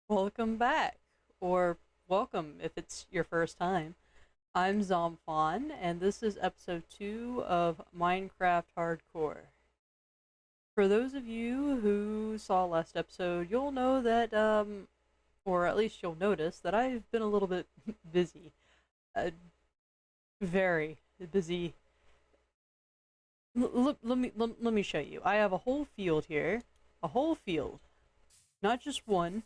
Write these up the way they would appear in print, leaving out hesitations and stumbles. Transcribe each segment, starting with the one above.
Welcome back, or welcome if it's your first time. I'm Zomfon, and this is episode 2 of Minecraft Hardcore. For those of you who saw last episode, you'll know that, or at least you'll notice that I've been a little bit busy. Uh, Very busy. Let me show you. I have a whole field here. A whole field. Not just one.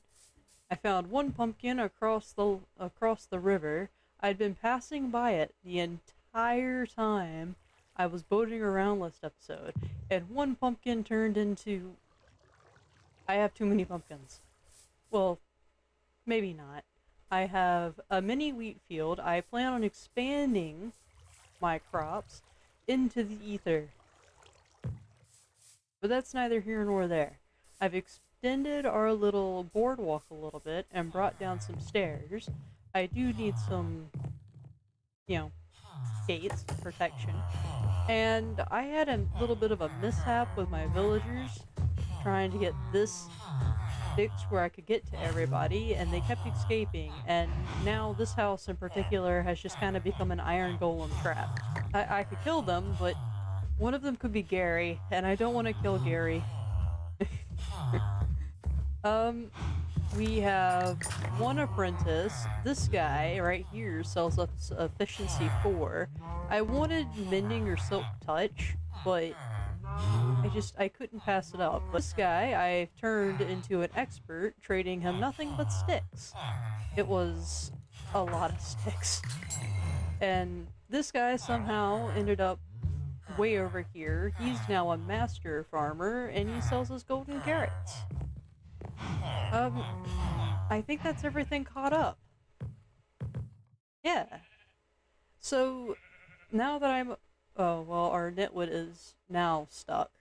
I found one pumpkin across the river. I'd been passing by it the entire time I was boating around last episode, and one pumpkin turned into I have too many pumpkins. Well, maybe not. I have a mini wheat field. I plan on expanding my crops into the ether, but that's neither here nor there. I've extended our little boardwalk a little bit and brought down some stairs. I do need some, you know, gates, protection. And I had a little bit of a mishap with my villagers trying to get this fixed where I could get to everybody, and they kept escaping. And now this house in particular has just kind of become an iron golem trap. I could kill them, but one of them could be Gary, and I don't want to kill Gary. Um, we have one apprentice. This guy right here sells us efficiency 4. I wanted mending or silk touch, but I couldn't pass it up. But this guy I've turned into an expert, trading him nothing but sticks. It was a lot of sticks. And this guy somehow ended up way over here. He's now a master farmer and he sells us golden carrots. Um, I think that's everything caught up. Yeah. So now that I'm. Oh, well, our knitwood is now stuck.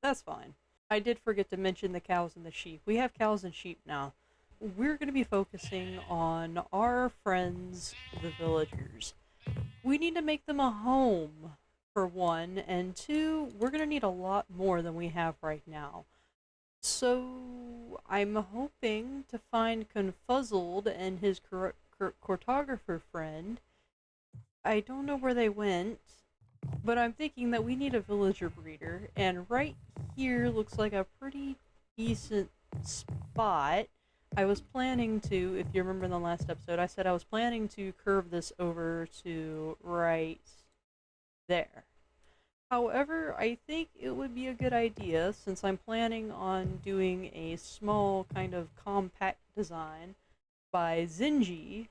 That's fine. I did forget to mention the cows and the sheep. We have cows and sheep now. We're going to be focusing on our friends, the villagers. We need to make them a home, for one, and two, we're going to need a lot more than we have right now. So I'm hoping to find Confuzzled and his cartographer friend. I don't know where they went, but I'm thinking that we need a villager breeder, and right here looks like a pretty decent spot. I was planning to, if you remember in the last episode, I said I was planning to curve this over to right there. However, I think it would be a good idea, since I'm planning on doing a small kind of compact design by Zinji.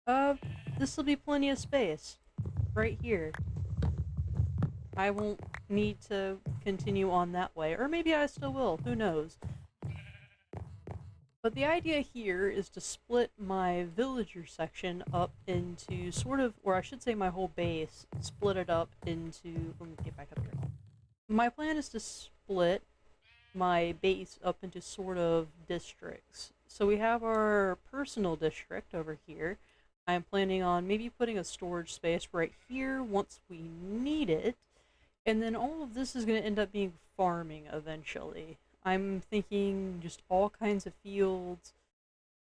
Uh, this will be plenty of space right here. I won't need to continue on that way, or maybe I still will, who knows. But the idea here is to split my villager section up into sort of, or I should say my whole base, split it up into, let me get back up here. My plan is to split my base up into sort of districts. So we have our personal district over here. I'm planning on maybe putting a storage space right here once we need it. And then all of this is going to end up being farming eventually. I'm thinking just all kinds of fields,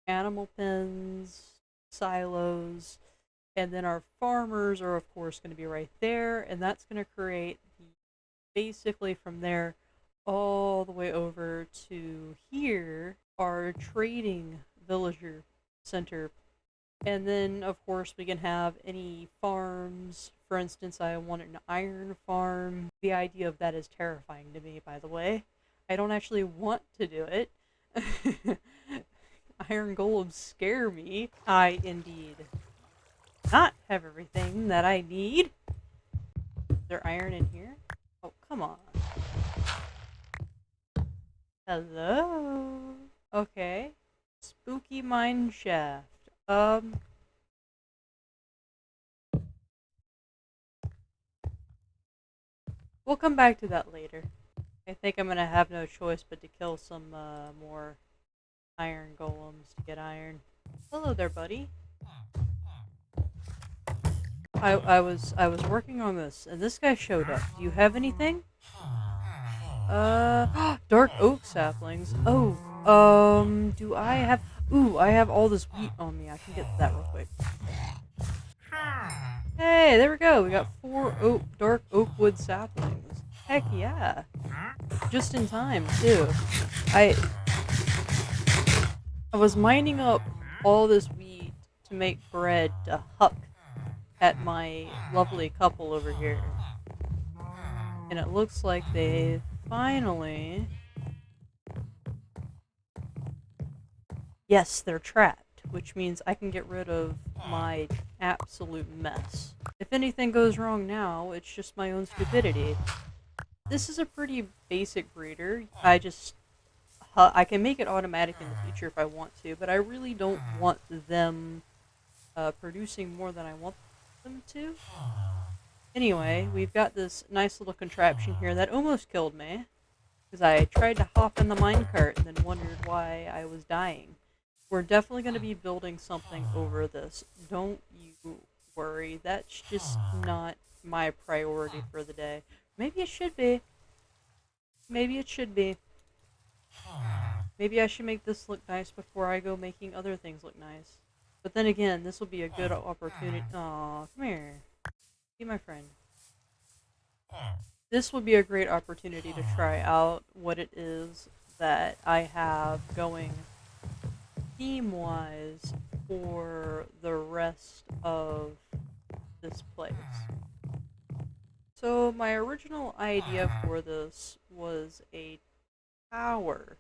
animal pens, silos, and then our farmers are of course going to be right there, and that's going to create basically from there all the way over to here our trading villager center. And then of course we can have any farms. For instance, I want an iron farm. The idea of that is terrifying to me, by the way. I don't actually want to do it. Iron golems scare me. I indeed not have everything that I need. Is there iron in here? Oh, come on. Hello? Okay. Spooky mine shaft. We'll come back to that later. I think I'm gonna have no choice but to kill some more iron golems to get iron. Hello there, buddy. I was working on this, and this guy showed up. Do you have anything? Dark oak saplings. Oh, Do I have... Ooh, I have all this wheat on me. I can get that real quick. Hey, there we go. We got 4 dark oak wood saplings. Heck yeah. Just in time, too. I was mining up all this wheat to make bread to huck at my lovely couple over here. And it looks like they finally... Yes, they're trapped, which means I can get rid of my absolute mess. If anything goes wrong now, it's just my own stupidity. This is a pretty basic breeder. I can make it automatic in the future if I want to, but I really don't want them producing more than I want them to. Anyway, we've got this nice little contraption here that almost killed me, because I tried to hop in the minecart and then wondered why I was dying. We're definitely going to be building something over this. Don't you worry. That's just not my priority for the day. Maybe it should be. Maybe it should be. Maybe I should make this look nice before I go making other things look nice. But then again, this will be a good opportunity. Aw, come here. Be my friend. This will be a great opportunity to try out what it is that I have going theme-wise for the rest of this place. So my original idea for this was a tower,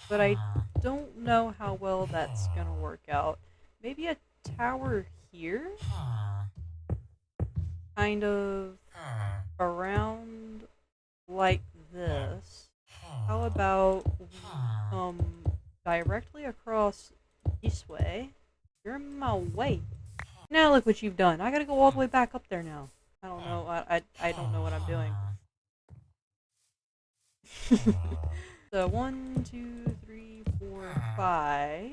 but I don't know how well that's gonna work out. Maybe a tower here? Kind of around like this. How about we come directly across this way? You're in my way. Now look what you've done. I gotta go all the way back up there now. I don't know. I don't know what I'm doing. So 1, 2, 3, 4, 5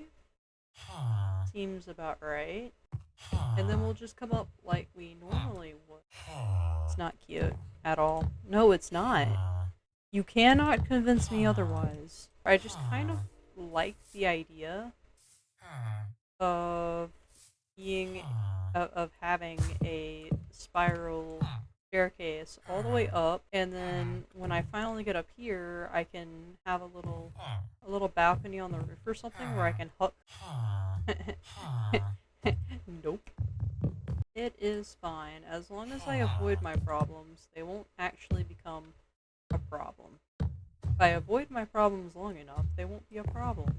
seems about right. And then we'll just come up like we normally would. It's not cute at all. No, it's not. You cannot convince me otherwise. I just kind of like the idea of having a spiral staircase all the way up, and then when I finally get up here, I can have a little balcony on the roof or something where I can hook. Nope. It is fine. As long as I avoid my problems, they won't actually become a problem. If I avoid my problems long enough, they won't be a problem.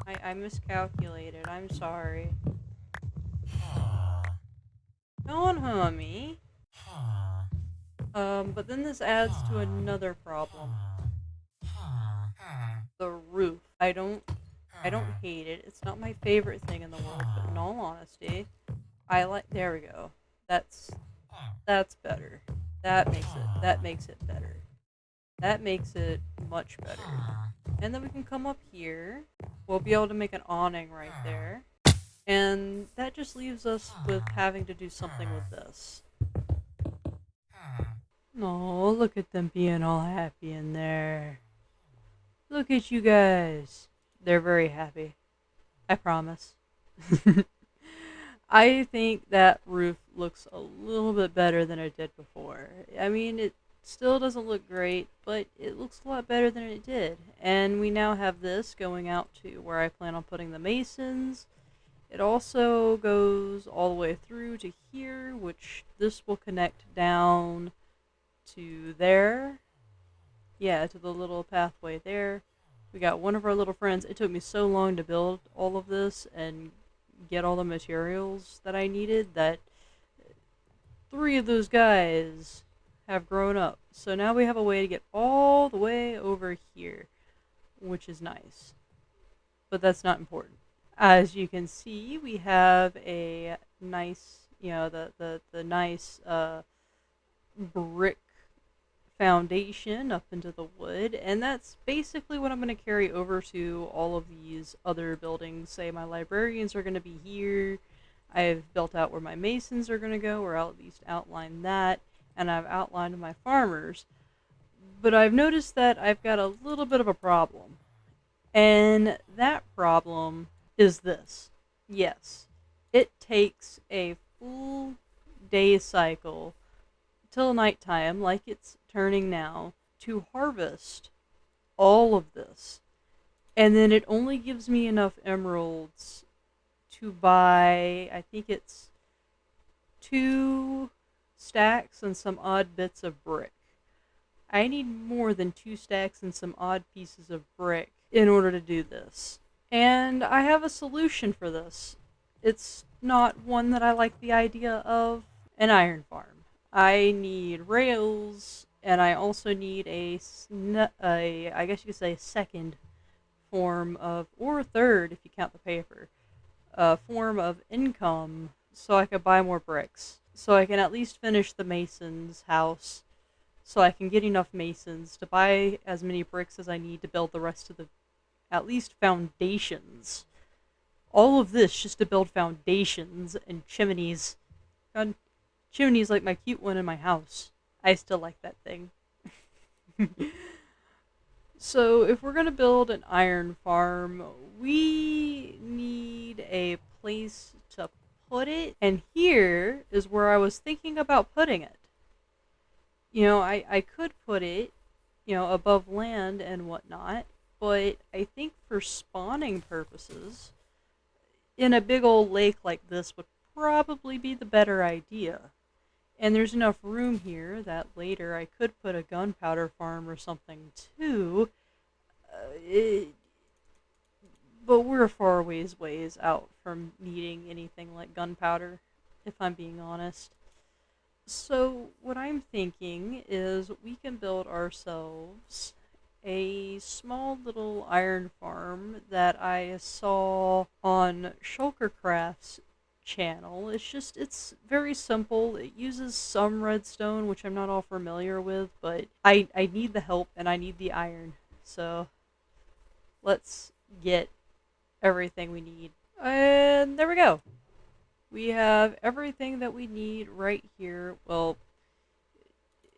I miscalculated. I'm sorry. Don't hurt me. But then this adds to another problem. The roof. I don't hate it. It's not my favorite thing in the world, but in all honesty, there we go. That's better. That makes it better. That makes it much better. And then we can come up here. We'll be able to make an awning right there. And that just leaves us with having to do something with this. Oh, look at them being all happy in there. Look at you guys. They're very happy. I promise. I think that roof looks a little bit better than it did before. I mean, it still doesn't look great, but it looks a lot better than it did. And we now have this going out to where I plan on putting the masons. It also goes all the way through to here, which this will connect down to there. Yeah, to the little pathway there. We got one of our little friends. It took me so long to build all of this and get all the materials that I needed that 3 of those guys have grown up. So now we have a way to get all the way over here, which is nice. But that's not important. As you can see, we have a nice, the nice brick foundation up into the wood, and that's basically what I'm going to carry over to all of these other buildings. Say my librarians are going to be here. I've built out where my masons are going to go, or I'll at least outline that, and I've outlined my farmers. But I've noticed that I've got a little bit of a problem. And that problem is this. Yes, it takes a full day cycle till nighttime, like it's turning now, to harvest all of this. And then it only gives me enough emeralds to buy, I think it's 2 stacks and some odd bits of brick. I need more than 2 stacks and some odd pieces of brick in order to do this. And I have a solution for this. It's not one that I like the idea of. An iron farm. I need rails, and I also need I guess you could say, second form of, or a third if you count the paper, form of income so I could buy more bricks. So I can at least finish the mason's house, so I can get enough masons to buy as many bricks as I need to build the rest of the, at least, foundations. All of this just to build foundations and chimneys. God, chimneys like my cute one in my house. I still like that thing. So if we're going to build an iron farm, we need a place to put it. And here is where I was thinking about putting it. I could put it, above land and whatnot, but I think for spawning purposes, in a big old lake like this would probably be the better idea. And there's enough room here that later I could put a gunpowder farm or something too. But we're far ways out from needing anything like gunpowder, if I'm being honest. So what I'm thinking is we can build ourselves a small little iron farm that I saw on Shulkercraft's channel. It's very simple. It uses some redstone, which I'm not all familiar with, but I need the help and I need the iron. So let's get everything we need. And there we go. We have everything that we need right here. Well,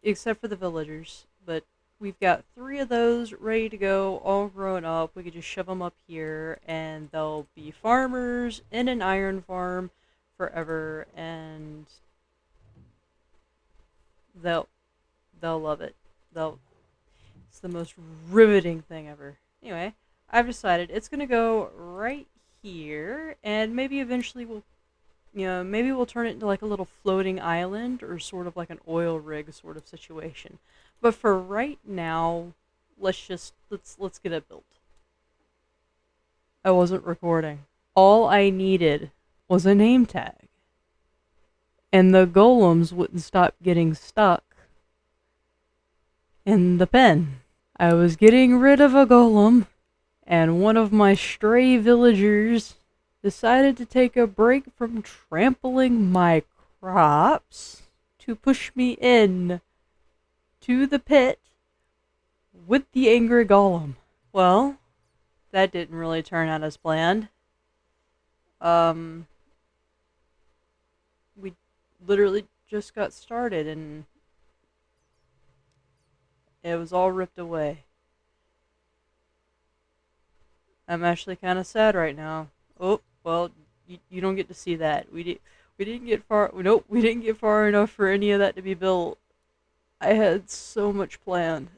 except for the villagers, but we've got 3 of those ready to go, all grown up. We could just shove them up here, and they'll be farmers in an iron farm forever, and they'll love it. It's the most riveting thing ever. Anyway, I've decided it's gonna go right here, and maybe eventually maybe we'll turn it into like a little floating island or sort of like an oil rig sort of situation. But for right now, let's get it built. I wasn't recording. All I needed was a name tag. And the golems wouldn't stop getting stuck in the pen. I was getting rid of a golem, and one of my stray villagers decided to take a break from trampling my crops to push me in to the pit with the angry golem. Well, that didn't really turn out as planned. We literally just got started and it was all ripped away. I'm actually kind of sad right now. Oh, well, you don't get to see that. We didn't get far. Nope, we didn't get far enough for any of that to be built. I had so much planned.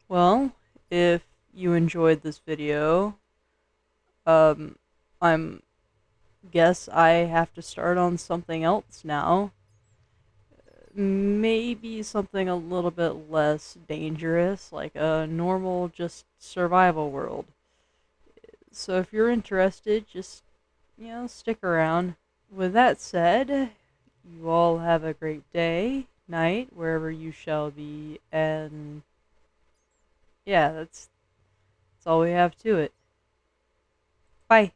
Well, if you enjoyed this video, I'm guess I have to start on something else now. Maybe something a little bit less dangerous, like a normal, just survival world. So if you're interested, just, stick around. With that said, you all have a great day, night, wherever you shall be, and yeah, that's all we have to it. Bye.